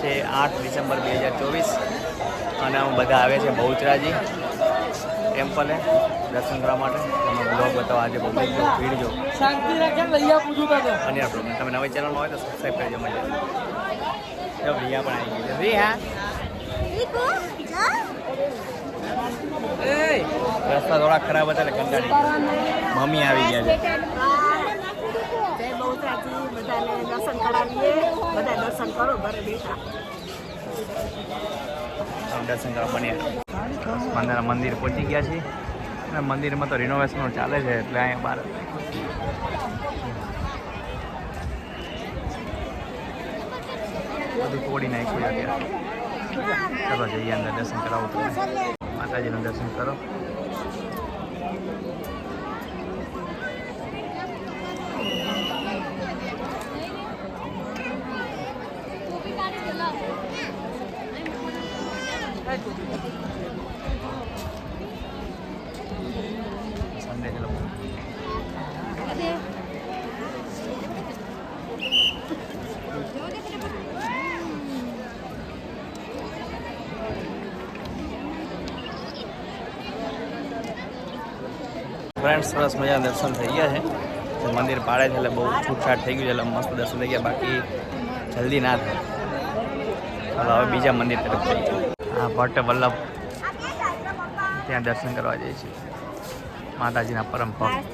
છે 8 ડિસેમ્બર 2024 અને અમે બધા આવે છે બહુચરાજી ટેમ્પલે દર્શન કરવા માટે. તમે બ્લોગ બતાવો આજે બહુ ભીડ જો શાંતિ રાખે લૈયા પૂછું તો અને બ્લોગ તમે નવી ચેનલમાં હોય તો સબસ્ક્રાઈબ કરજો. મજા જો રિયા પણ આવી ગઈ છે. રિયા રસ્તા થોડા ખરાબ હતા એટલે કંટાળી મમ્મી આવી ગયા છે. દર્શન કરાવીએ બધા દર્શન કરો ઘરે બેઠા દર્શન કરવા બન્યા મંદિર પહોંચી ગયા છીએ અને મંદિરમાં તો રિનોવેશન ચાલે છે એટલે અહીંયા બહાર બધું તોડી નાખ્યું છે અત્યારે. ચલો જઈએ અંદર દર્શન કરાવું તો માતાજીનું દર્શન કરો. સંડે ચલો ફ્રેન્ડ્સ સરસ મજા દર્શન થઈ ગયા છે. મંદિર પાડે છે એટલે બહુ છૂટછાટ થઈ ગયું છે એટલે મસ્ત દર્શન થઈ ગયા. બાકી જલ્દી ના થાય. ચાલો હવે બીજા મંદિર તરફ જઈએ. હા ભટ્ટ વલ્લભ ત્યાં દર્શન કરવા જઈએ છીએ. માતાજીના પરમ ભક્ત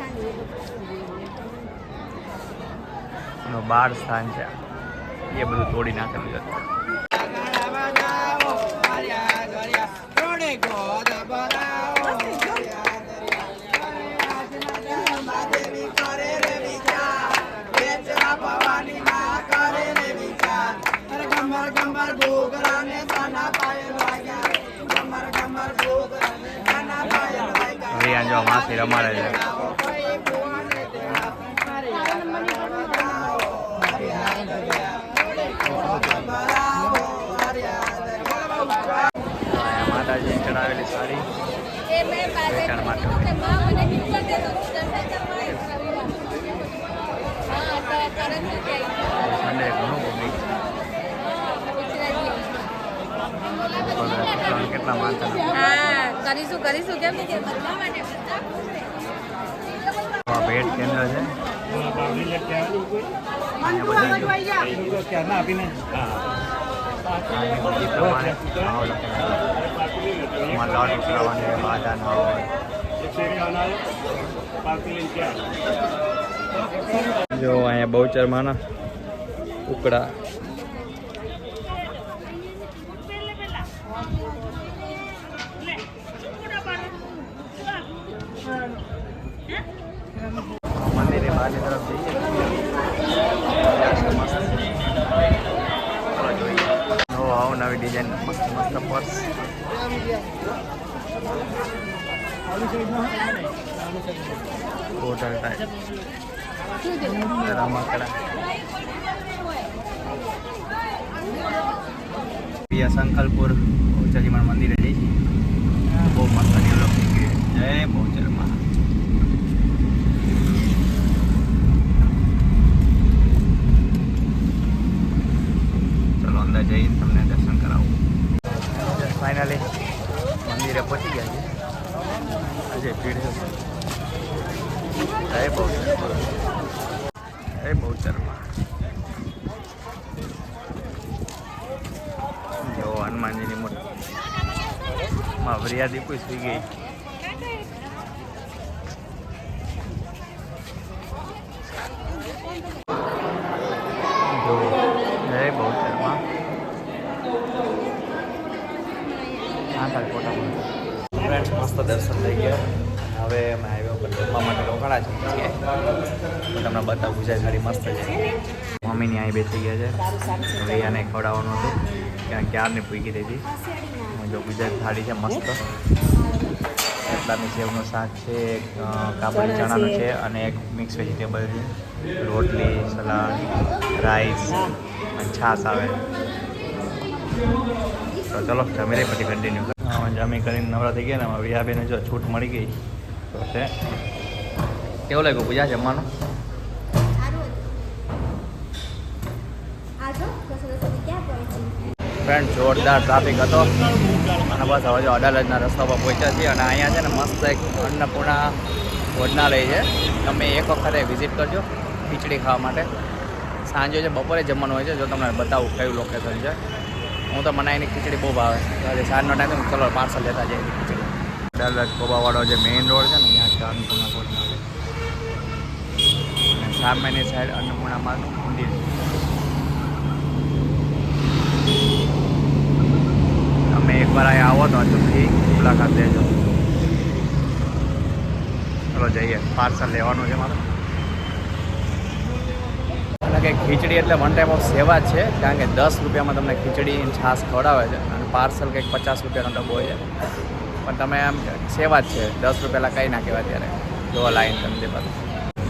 એનું 12 સ્થાન છે એ બધું તોડી નાખેલું છે. રિયા જો માસી રમાડે છે. માતાજી ચડાવેલી સારી વેચાણ માટે સંડે ઘણું પબ્લિક કેટલા માણસો કરીશું કેમ ભેટ કેન્દ્ર છે. લાડુ ચડાવવાની બાધા ન હોય. જો અહીંયા બહુચરમાના ઉકડા મંદિરની બહારની તરફ જઈએ. આવો નવી ડિઝાઇન મસ્ત મસ્ત પર્સ હોટલ ટાઈપ રમકડા સંકલ્પુર બહુચરજીમાં મંદિરે જઈએ છીએ. બહુ મસ્ત ડેવલપ થઈ ગયું. જય બહુચરમાં. ચલો અંદર જઈ તમને દર્શન કરાવું. ફાઇનલી મંદિરે પહોંચી ગયા છે. આજે ભીડ છે. જય બહુચરમાં. જય બહુચરમાં. જો હનુમાનજીની મોટી વરિયા દીપુ સુઈ ગઈ. જો જય બહુચરમાં. ફ્રેન્ડ્સ મસ્ત દર્શન થઈ ગયા. હવે અમે હાઈવે ઉપર જમવા માટે રોકાણા છે. હું તમને બતાવું ગુજરાત થાળી મસ્ત છે. મમ્મીની અહીં બેસી ગયા છે. રિયાને ખવડાવવાનું હતું ક્યાં ક્યારની પૂકી હતી. જો ગુજરાત થાળી છે મસ્ત. એટલાની સેવનું શાક છે, એક કાબુલી ચણાનું છે અને એક મિક્સ વેજીટેબલ છે, રોટલી, સલાડ, રાઈસ અને છાશ આવે. તો ચલો જમી લઈ પછી કન્ટિન્યુ. જમી કરીને નવરા થઈ ગયા ને વિયાબેને જો છૂટ મળી ગઈ તો છે. કેવું લાગ્યું પૂજા જમવાનું? ફ્રેન્ડ જોરદાર ટ્રાફિક હતો અને બસ હવે જો અડાલજના રસ્તા પર પહોંચ્યા છીએ અને અહીંયા છે ને મસ્ત એક અન્નપૂર્ણા ભોજનાલય છે. તમે એક વખતે વિઝિટ કરજો ખીચડી ખાવા માટે. સાંજે છે બપોરે જમવાનું હોય છે. જો તમને બતાવું કયું લોકેશન છે. હું તો મને એની ખીચડી બહુ ભાવે. આજે સાંજનો ટાઈમ ચલો પાર્સલ લેતા જઈએ ખીચડી. અડાલજ કોબાવાળો જે મેઇન રોડ છે ને ત્યાં છે અન્નપૂર્ણા ભોજનાલય. સામેની સાઈડ અન્નપૂર્ણા માનું મંદિર છે. તમે એકવાર અહીંયા આવો તો અચૂકથી મુલાકાત લેજો. ચલો જઈએ, પાર્સલ લેવાનું છે મારે. અને કે ખીચડી એટલે વન ટાઈપ ઓફ સેવા જ છે, કારણ કે 10 રૂપિયામાં તમને ખીચડી છાશ ખવડાવે છે અને પાર્સલ કંઈક 50 રૂપિયાનો ડબ્બો હોય છે. પણ તમે આમ સેવા જ છે, 10 રૂપિયા કંઈ ના કહેવાય. ત્યારે જોવો લાઈન તમને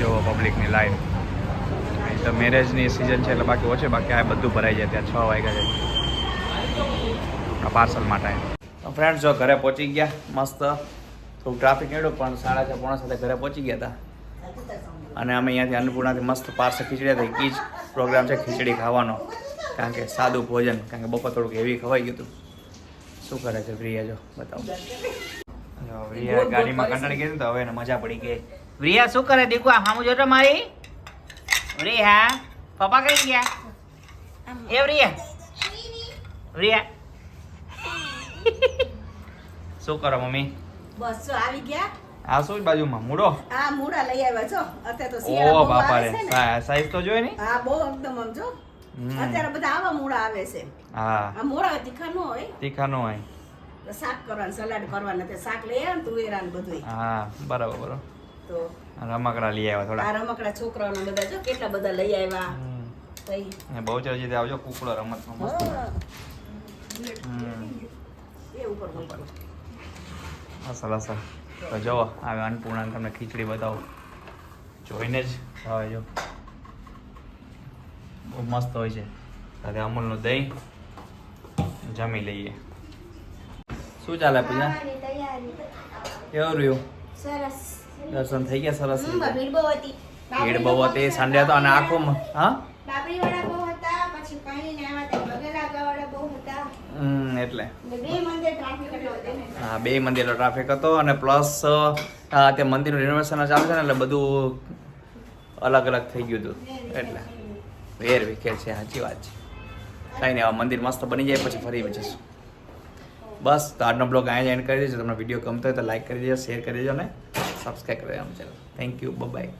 જોવો પબ્લિકની લાઈન. અહીં તો મેરેજની સિઝન છે એટલે બાકી ઓછે, બાકી આ બધું ભરાઈ જાય. ત્યાં 6 વાગ્યા છે આ પાર્સલ માટે. તો ફ્રેન્ડ્સ જો ઘરે પહોંચી ગયા મસ્ત. થોડું ટ્રાફિક નીકળ્યું પણ 6:30 પોણા સાથે ઘરે પહોંચી ગયા હતા. અને અમે અહીંયાથી અન્નપૂર્ણાથી મસ્ત પાર્સલ ખીચડી થઈ ગઈ. જ પ્રોગ્રામ છે ખીચડી ખાવાનો, કારણ કે સાદું ભોજન, કારણ કે બપોર થોડુંક હેવી ખવાઈ ગયું હતું. શું કરે છે પ્રિયા જો બતાવો. પ્રિયા ગાડીમાં કંટાળી ગઈ તો હવે એને મજા પડી ગઈ. પ્રિયા શું કરે દીકુ? આ હામું જોતો મારી. પ્રિયા પપ્પા કઈ ગયા? એ પ્રિયા પ્રિયા શું કરો મમ્મી? બસ જો આવી ગયા. આ શું બાજુમાં મૂળો? આ મૂળા લઈ આવ્યા છો. અત્યારે તો ઓ શિયાળા બહુ બાપા આવે રે, છે ને. સાઈઝ તો જોઈ ને. હા બહુ એકદમ આમ જો. અત્યારે બધા આવા મૂળા આવે છે. હા આ મૂળા તીખા ન હોય તીખા નો હોય. તો શાક કરવાનું, સલાડ કરવાનું. તે શાક લઈ આવ્યા ને તુવેરા ને બધું. હા બરાબર બરાબર. તો રમકડા લઈ આવ્યા થોડા. આ રમકડા છોકરાઓને બધા જો કેટલા બધા લઈ આવ્યા. તઈ બહુ ચર્ચિત આવજો કુકડો રમતમાં મસ્ત. એ ઉપર મૂક્યું. અસલ અસલ. તો જુઓ હવે અન્નપૂર્ણા તમને ખીચડી બતાવું. જોઈને જ હવે જો બહુ મસ્ત હોય છે. સાથે અમૂલનું દહીં જમી લઈએ. શું ચાલે પૂજા? કેવું રહ્યું? સરસ. દર્શન થઈ ગયા સરસ રીતે? ભીડ બહુ હતી. ભીડ બહુ હતી સન્ડે હતો અને આખું હા બાબરી વાળા બહુ હતા, પછી પાણીને આવ્યા હતા બગેરા વાળા બહુ હતા. એટલે બે મંદિર ટ્રાફિક હતો ને. હા 2 મંદિરનો ટ્રાફિક હતો અને પ્લસ તે મંદિરનું રિનોવેશન ચાલુ છે ને એટલે બધું અલગ અલગ થઈ ગયું હતું. એટલે વેર વિખેર છે. સાચી વાત છે. કાંઈ નહીં, મંદિર મસ્ત બની જાય પછી ફરી જઈશું. બસ તો આજનો બ્લોગ અહીંયા એન્ડ કરી દેજો. તમને વિડીયો ગમતો હોય તો લાઈક કરી દેજો, શેર કરી દેજો અને સબસ્ક્રાઈબ કરી દેજો ચેનલ. Thank you, by.